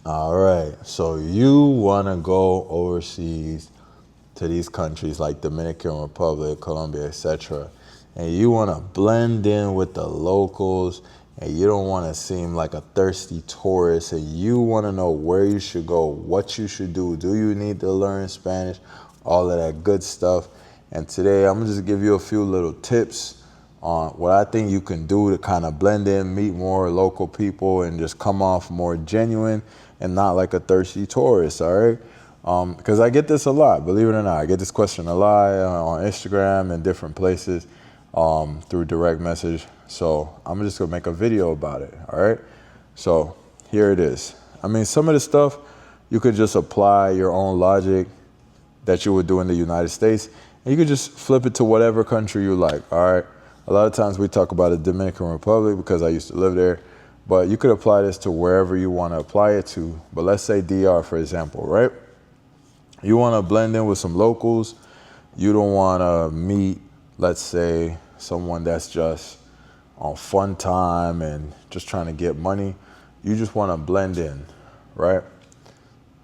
All right. So you want to go overseas to these countries like Dominican Republic, Colombia, etc. And you want to blend in with the locals and you don't want to seem like a thirsty tourist and you want to know where you should go, what you should do you need to learn Spanish, all of that good stuff. And today I'm going to just give you a few little tips on what I think you can do to kind of blend in, meet more local people, and just come off more genuine and not like a thirsty tourist, all right? Because I get this a lot, believe it or not. I get this question a lot on Instagram and different places through direct message. So I'm just gonna make a video about it, all right? So here it is. I mean, some of the stuff you could just apply your own logic that you would do in the United States, and you could just flip it to whatever country you like, all right? A lot of times we talk about the Dominican Republic because I used to live there, but you could apply this to wherever you want to apply it to. But let's say DR, for example, right? You want to blend in with some locals. You don't want to meet, let's say, someone that's just on fun time and just trying to get money. You just want to blend in, right?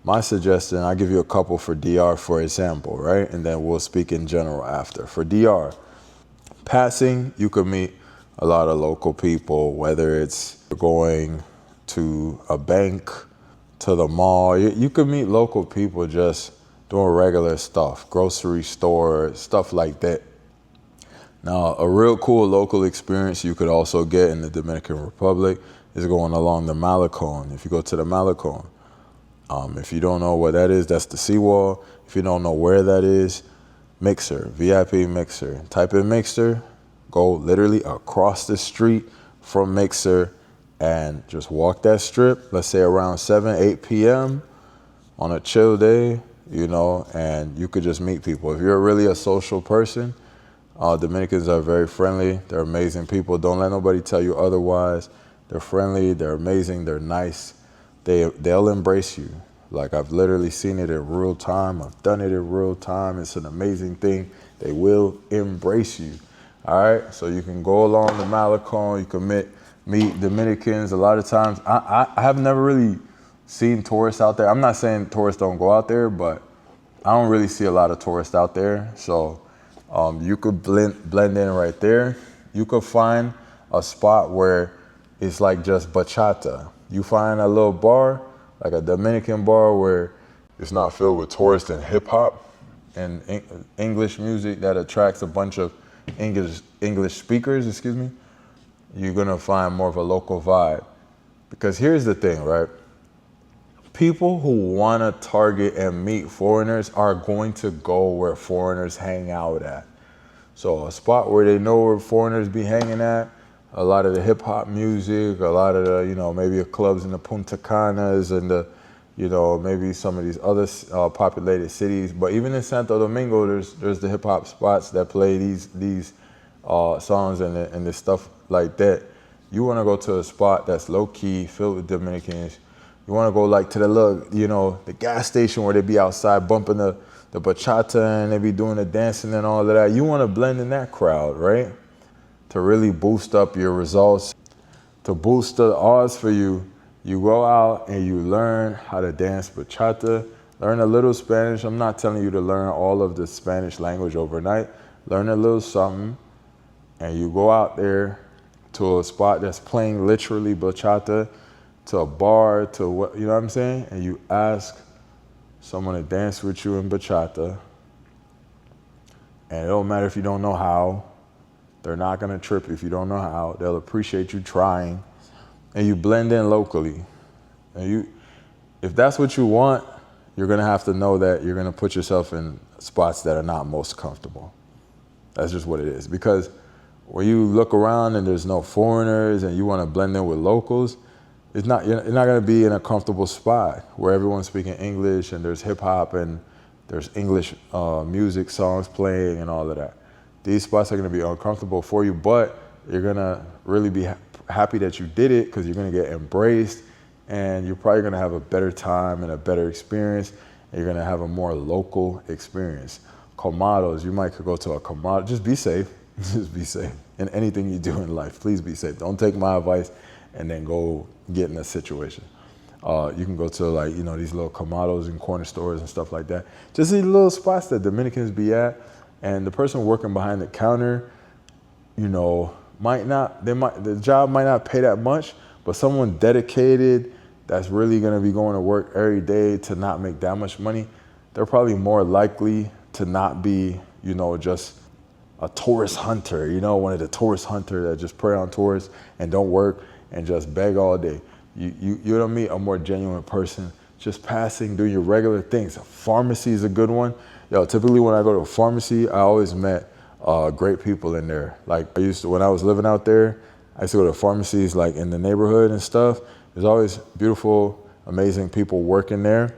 My suggestion, I'll give you a couple for DR, for example, right? And then we'll speak in general after. For DR, passing, you could meet a lot of local people, whether it's going to a bank, to the mall. You could meet local people just doing regular stuff, grocery store, stuff like that. Now, a real cool local experience you could also get in the Dominican Republic is going along the Malecon. If you go to the Malecon, if you don't know what that is, that's the seawall. If you don't know where that is, Mixer, VIP Mixer. Type in Mixer, go literally across the street from Mixer and just walk that strip, let's say around 7, 8 p.m. on a chill day, and you could just meet people. If you're really a social person, Dominicans are very friendly. They're amazing people. Don't let nobody tell you otherwise. They're friendly, they're amazing, they're nice. They'll embrace you. Like, I've literally seen it in real time. I've done it in real time. It's an amazing thing. They will embrace you. All right, so you can go along the Malecon. You can meet Dominicans. A lot of times, I have never really seen tourists out there. I'm not saying tourists don't go out there, but I don't really see a lot of tourists out there. So you could blend in right there. You could find a spot where it's like just bachata. You find a little bar, like a Dominican bar, where it's not filled with tourists and hip hop and English music that attracts a bunch of English speakers, you're gonna find more of a local vibe. Because here's the thing, right? People who wanna target and meet foreigners are going to go where foreigners hang out at. So a spot where they know where foreigners be hanging at, a lot of the hip hop music, a lot of the, maybe clubs in the Punta Canas and the, maybe some of these other populated cities. But even in Santo Domingo, there's the hip hop spots that play these songs and the stuff like that. You want to go to a spot that's low key, filled with Dominicans. You want to go like to the little, the gas station where they be outside bumping the bachata and they be doing the dancing and all of that. You want to blend in that crowd, right? To really boost up your results, to boost the odds for you, you go out and you learn how to dance bachata, learn a little Spanish. I'm not telling you to learn all of the Spanish language overnight. Learn a little something, and you go out there to a spot that's playing literally bachata, to a bar, to what, you know what I'm saying? And you ask someone to dance with you in bachata, and it don't matter if you don't know how. They're not gonna trip if you don't know how. They'll appreciate you trying, and you blend in locally. And if that's what you want, you're gonna have to know that you're gonna put yourself in spots that are not most comfortable. That's just what it is. Because when you look around and there's no foreigners and you wanna blend in with locals, you're not gonna be in a comfortable spot where everyone's speaking English and there's hip hop and there's English music, songs playing and all of that. These spots are gonna be uncomfortable for you, but you're gonna really be happy that you did it because you're gonna get embraced and you're probably gonna have a better time and a better experience. And you're gonna have a more local experience. Comados, you might could go to a comado. Just be safe. Just be safe. In anything you do in life, please be safe. Don't take my advice and then go get in a situation. You can go to like, these little Kamados and corner stores and stuff like that. Just these little spots that Dominicans be at. And the person working behind the counter, the job might not pay that much, but someone dedicated that's really going to be going to work every day to not make that much money, they're probably more likely to not be, just a tourist hunter, one of the tourist hunters that just prey on tourists and don't work and just beg all day. You don't meet a more genuine person just passing, doing your regular things. A pharmacy is a good one. Typically when I go to a pharmacy, I always met great people in there. Like when I was living out there, I used to go to pharmacies like in the neighborhood and stuff. There's always beautiful, amazing people working there.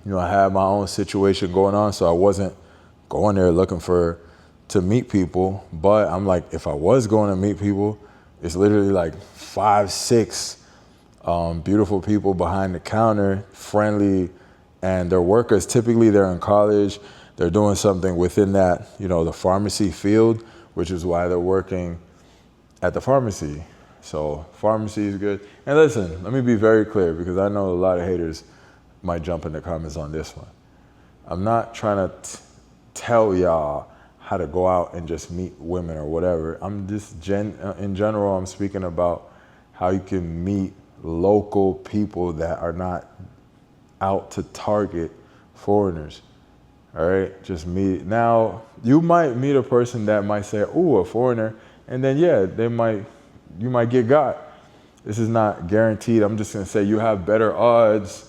I had my own situation going on, so I wasn't going there looking to meet people. But I'm like, if I was going to meet people, it's literally like 5, 6 beautiful people behind the counter, friendly, and they're workers. Typically, they're in college. They're doing something within that, the pharmacy field, which is why they're working at the pharmacy. So pharmacy is good. And listen, let me be very clear, because I know a lot of haters might jump in the comments on this one. I'm not trying to tell y'all how to go out and just meet women or whatever. I'm just in general, I'm speaking about how you can meet local people that are not out to target foreigners. All right, just meet. Now, you might meet a person that might say, "Ooh, a foreigner," and then you might get got. This is not guaranteed. I'm just gonna say you have better odds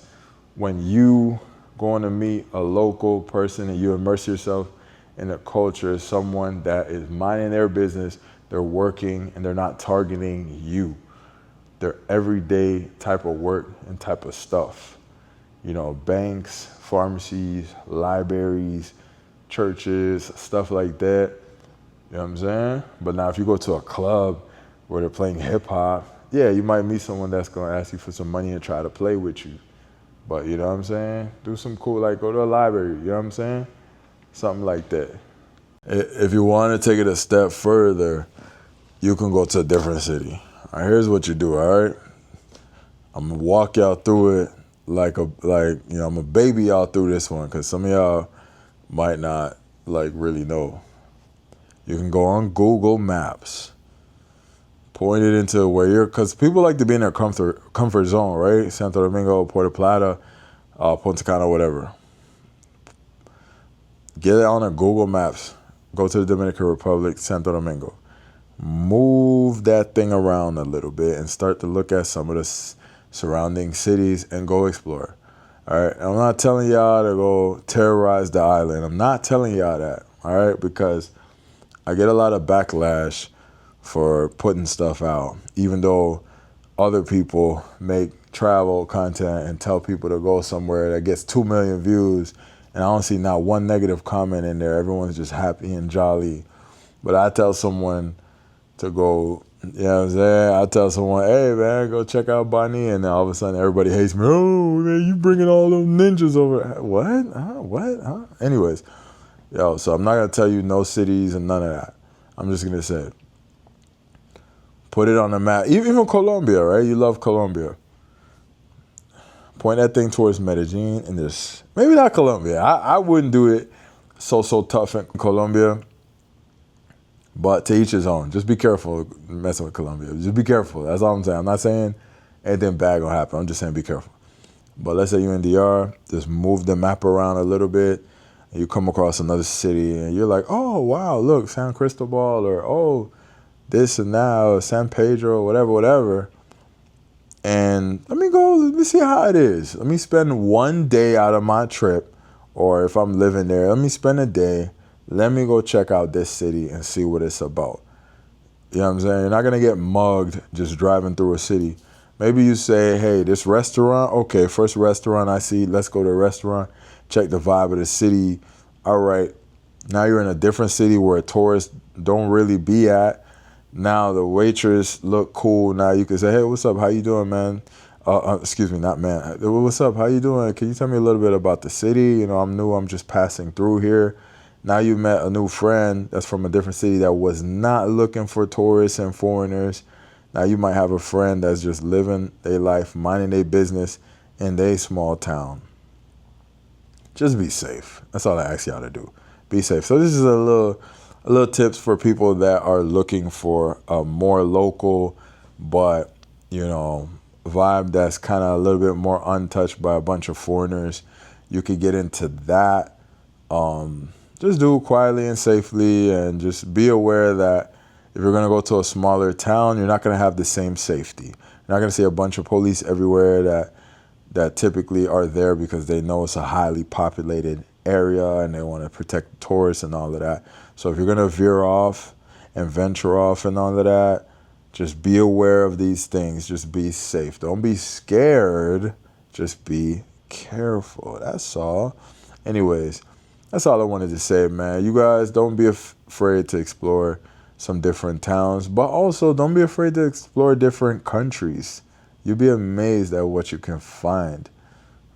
when you going to meet a local person and you immerse yourself in a culture, someone that is minding their business, they're working, and they're not targeting you. Their everyday type of work and type of stuff. Banks, pharmacies, libraries, churches, stuff like that. You know what I'm saying? But now if you go to a club where they're playing hip hop, yeah, you might meet someone that's going to ask you for some money and try to play with you. But you know what I'm saying? Do some cool, like go to a library, you know what I'm saying? Something like that. If you want to take it a step further, you can go to a different city. All right, here's what you do, all right? I'm going to walk y'all through it I'm going to baby y'all through this one, because some of y'all might not really know. You can go on Google Maps, point it into where because people like to be in their comfort zone, right? Santo Domingo, Puerto Plata, Punta Cana, whatever. Get it on a Google Maps. Go to the Dominican Republic, Santo Domingo. Move that thing around a little bit and start to look at some of the surrounding cities and go explore. All right. I'm not telling y'all to go terrorize the island. I'm not telling y'all that. All right. Because I get a lot of backlash for putting stuff out, even though other people make travel content and tell people to go somewhere that gets 2 million views. And I don't see not one negative comment in there. Everyone's just happy and jolly. But I tell someone to go, you know what I'm saying? I tell someone, hey, man, go check out Bonnie. And then all of a sudden, everybody hates me. Oh, man, you bringing all those ninjas over. What? Huh? What? Huh? Anyways, so I'm not going to tell you no cities and none of that. I'm just going to say, put it on the map. Even Colombia, right? You love Colombia. Point that thing towards Medellin and this. Maybe not Colombia. I wouldn't do it so tough in Colombia. But to each his own. Just be careful messing with Colombia. Just be careful. That's all I'm saying. I'm not saying anything bad gonna happen. I'm just saying be careful. But let's say you're in DR, just move the map around a little bit, and you come across another city, and you're like, oh, wow, look, San Cristobal, or oh, this and that, or San Pedro, whatever. And let me see how it is. Let me spend one day out of my trip, or if I'm living there, let me spend a day. Let me go check out this city and see what it's about. You know what I'm saying? You're not going to get mugged just driving through a city. Maybe you say, hey, this restaurant, okay, first restaurant I see, let's go to a restaurant, check the vibe of the city. All right, now you're in a different city where tourists don't really be at. Now the waitress look cool. Now you can say, hey, what's up? How you doing, man? Excuse me, not man. What's up? How you doing? Can you tell me a little bit about the city? I'm new. I'm just passing through here. Now you met a new friend that's from a different city that was not looking for tourists and foreigners. Now you might have a friend that's just living their life, minding their business in their small town. Just be safe. That's all I ask y'all to do. Be safe. So this is a little tips for people that are looking for a more local, but vibe that's kind of a little bit more untouched by a bunch of foreigners. You could get into that. Just do it quietly and safely, and just be aware that if you're going to go to a smaller town, you're not going to have the same safety. You're not going to see a bunch of police everywhere that typically are there because they know it's a highly populated area and they want to protect tourists and all of that. So if you're going to veer off and venture off and all of that, just be aware of these things. Just be safe. Don't be scared. Just be careful. That's all. Anyways, that's all I wanted to say, man. You guys, don't be afraid to explore some different towns, but also don't be afraid to explore different countries. You'll be amazed at what you can find,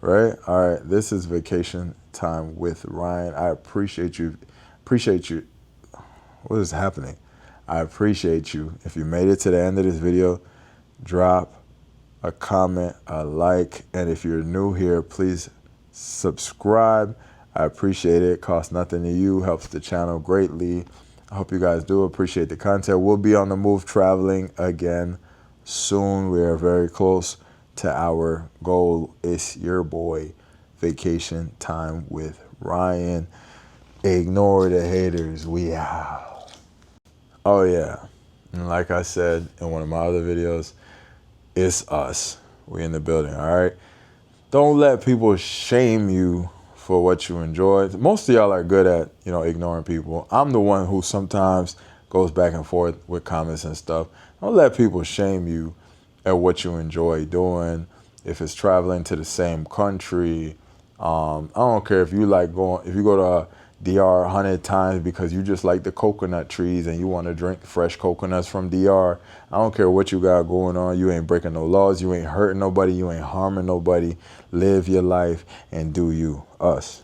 right? All right, this is Vacation Time with Ryan. I appreciate you. What is happening? I appreciate you. If you made it to the end of this video, drop a comment, a like, and if you're new here, please subscribe. I appreciate it. It costs nothing to you, helps the channel greatly. I hope you guys do appreciate the content. We'll be on the move traveling again soon. We are very close to our goal. It's your boy, Vacation Time with Ryan. Ignore the haters. We out. Oh yeah, and like I said in one of my other videos, it's us. We in the building, all right? Don't let people shame you for what you enjoy. Most of y'all are good at, ignoring people. I'm the one who sometimes goes back and forth with comments and stuff. Don't let people shame you at what you enjoy doing. If it's traveling to the same country, I don't care if you go to DR 100 times because you just like the coconut trees and you want to drink fresh coconuts from DR. I don't care what you got going on. You ain't breaking no laws. You ain't hurting nobody. You ain't harming nobody. Live your life and do you. Us.